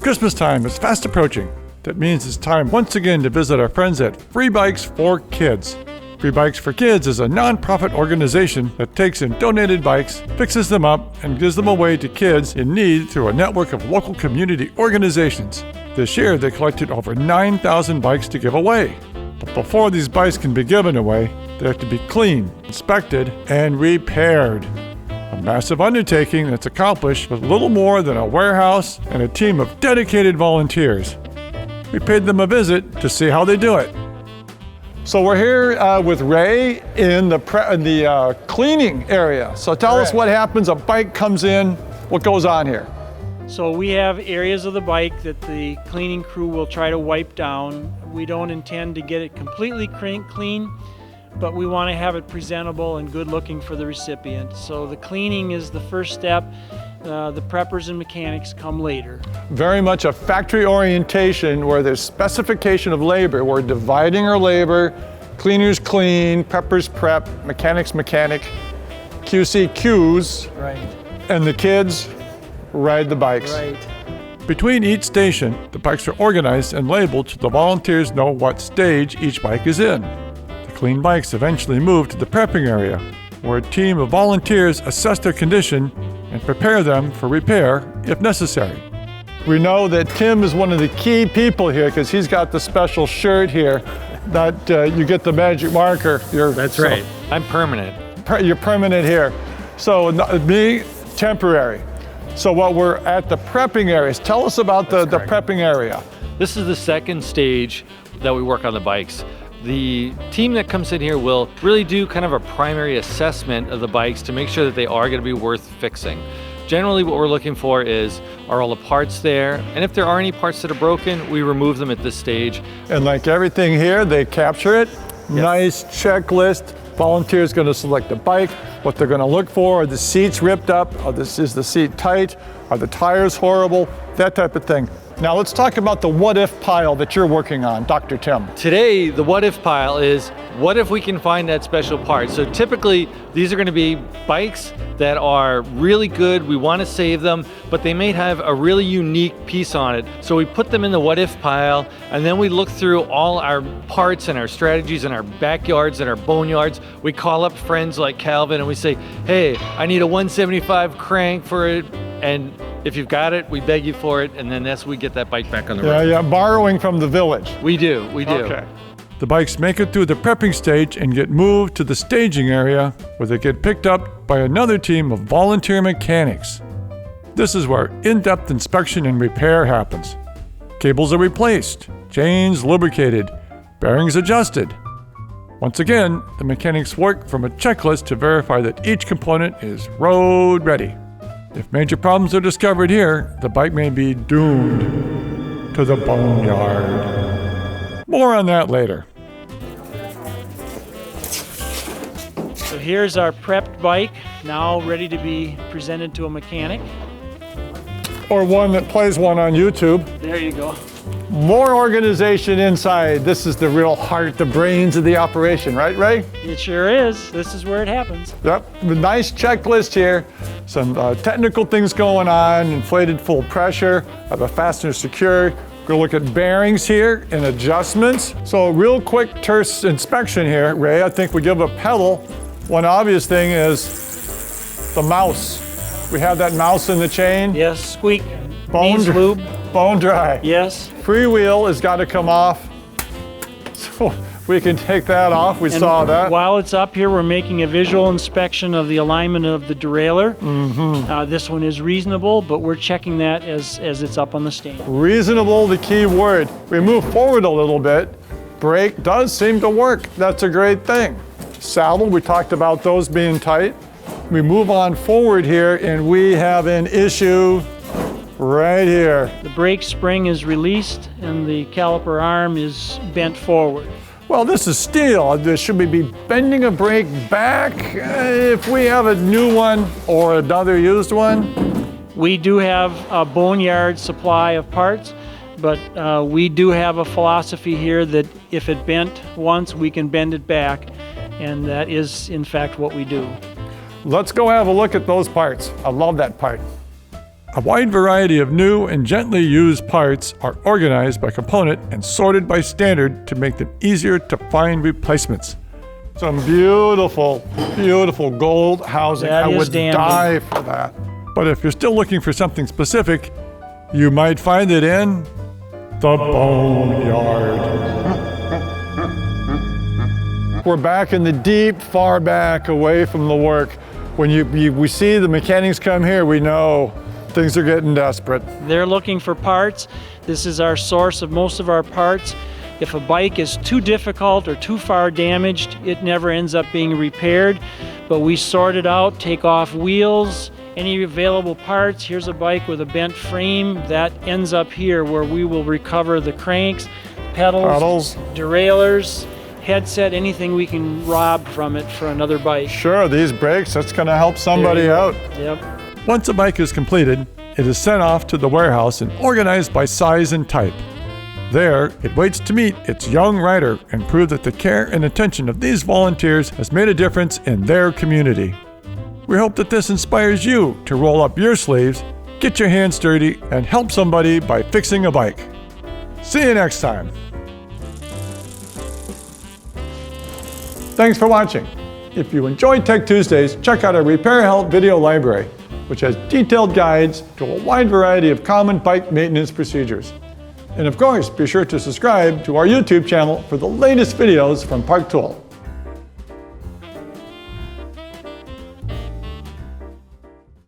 Christmas time is fast approaching. That means it's time once again to visit our friends at Free Bikes for Kids. Free Bikes for Kids is a non-profit organization that takes in donated bikes, fixes them up, and gives them away to kids in need through a network of local community organizations. This year, they collected over 9,000 bikes to give away. But before these bikes can be given away, they have to be cleaned, inspected, and repaired. A massive undertaking that's accomplished with little more than a warehouse and a team of dedicated volunteers. We paid them a visit to see how they do it. So we're here with Ray in the cleaning area. So tell us what happens. A bike comes in. What goes on here? So we have areas of the bike that the cleaning crew will try to wipe down. We don't intend to get it completely clean, but we want to have it presentable and good looking for the recipient. So the cleaning is the first step. The preppers and mechanics come later. Very much a factory orientation where there's specification of labor. We're dividing our labor. Cleaners clean, preppers prep, mechanics mechanic, QC Qs, Right. and the kids ride the bikes. Right. Between each station, the bikes are organized and labeled so the volunteers know what stage each bike is in. The clean bikes eventually move to the prepping area, where a team of volunteers assess their condition and prepare them for repair if necessary. We know that Tim is one of the key people here because he's got the special shirt here that you get the magic marker. That's right. I'm permanent. You're permanent here. So me, temporary. So what we're at the prepping areas. Tell us about the prepping area. This is the second stage that we work on the bikes. The team that comes in here will really do kind of a primary assessment of the bikes to make sure that they are going to be worth fixing. Generally what we're looking for is, are all the parts there? And if there are any parts that are broken, we remove them at this stage. And like everything here, they capture it. Yep. Nice checklist. Volunteers going to select the bike, what they're going to look for. Are the seats ripped up? Is the seat tight? Are the tires horrible? That type of thing. Now let's talk about the what if pile that you're working on, Dr. Tim. Today, the what if pile is, what if we can find that special part? So typically, these are going to be bikes that are really good, we want to save them, but they may have a really unique piece on it. So we put them in the what if pile, and then we look through all our parts and our strategies and our backyards and our boneyards. We call up friends like Calvin and we say, hey, I need a 175 crank for it, and if you've got it, we beg you for it, and then we get that bike back on the road. Yeah, borrowing from the village. We do. Okay. The bikes make it through the prepping stage and get moved to the staging area where they get picked up by another team of volunteer mechanics. This is where in-depth inspection and repair happens. Cables are replaced, chains lubricated, bearings adjusted. Once again, the mechanics work from a checklist to verify that each component is road ready. If major problems are discovered here, the bike may be doomed to the boneyard. More on that later. So here's our prepped bike, now ready to be presented to a mechanic. Or one that plays one on YouTube. There you go. More organization inside. This is the real heart, the brains of the operation, right, Ray? It sure is. This is where it happens. Yep, a nice checklist here. Some technical things going on, inflated full pressure, have a fastener secured. We're gonna look at bearings here and adjustments. So real quick terse inspection here, Ray. I think we give a pedal. One obvious thing is the mouse. We have that mouse in the chain. Yes, squeak. Bone Needs lube. Bone dry. Yes. Freewheel has got to come off. So we can take that off. We saw that. While it's up here, we're making a visual inspection of the alignment of the derailleur. This one is reasonable, but we're checking that as it's up on the stand. Reasonable, the key word. We move forward a little bit. Brake does seem to work. That's a great thing. Saddle, we talked about those being tight. We move on forward here and we have an issue right here. The brake spring is released and the caliper arm is bent forward. Well, this is steel. Should we be bending a brake back if we have a new one or another used one? We do have a boneyard supply of parts, but we do have a philosophy here that if it bent once, we can bend it back, and that is, in fact, what we do. Let's go have a look at those parts. I love that part. A wide variety of new and gently used parts are organized by component and sorted by standard to make them easier to find replacements. Some beautiful, beautiful gold housing. That I is would dandy. die for that. But if you're still looking for something specific, you might find it in the boneyard. We're back in the deep, far back, away from the work. When we see the mechanics come here, we know things are getting desperate. They're looking for parts. This is our source of most of our parts. If a bike is too difficult or too far damaged, it never ends up being repaired. But we sort it out, take off wheels, any available parts. Here's a bike with a bent frame. That ends up here where we will recover the cranks, pedals, derailleurs, headset, anything we can rob from it for another bike. Sure, these brakes, that's gonna help somebody out. Yep. Once a bike is completed, it is sent off to the warehouse and organized by size and type. There, it waits to meet its young rider and prove that the care and attention of these volunteers has made a difference in their community. We hope that this inspires you to roll up your sleeves, get your hands dirty, and help somebody by fixing a bike. See you next time. Thanks for watching. If you enjoyed Tech Tuesdays, check out our Repair Help video library, which has detailed guides to a wide variety of common bike maintenance procedures. And of course, be sure to subscribe to our YouTube channel for the latest videos from Park Tool.